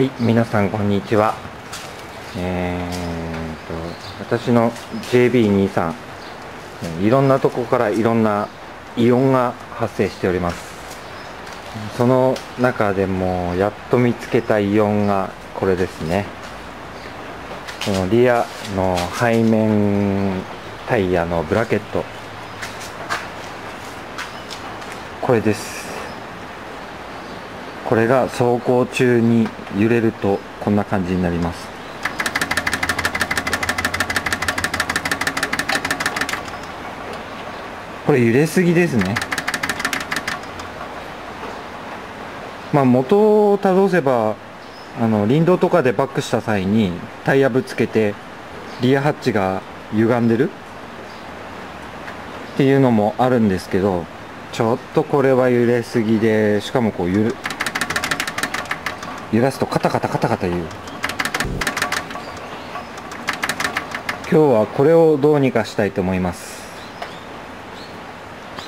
はい、皆さんこんにちは。私の JB23、いろんなとこからいろんなイオンが発生しております。その中でもやっと見つけたイオンがこれですね。このリアの背面タイヤのブラケット、これです。これが走行中に揺れるとこんな感じになります。これ揺れすぎですね。元をたどせば林道とかでバックした際にタイヤぶつけてリアハッチが歪んでるっていうのもあるんですけど、ちょっとこれは揺れすぎで、しかもこう揺らすとカタカタカタカタ言う。今日はこれをどうにかしたいと思います。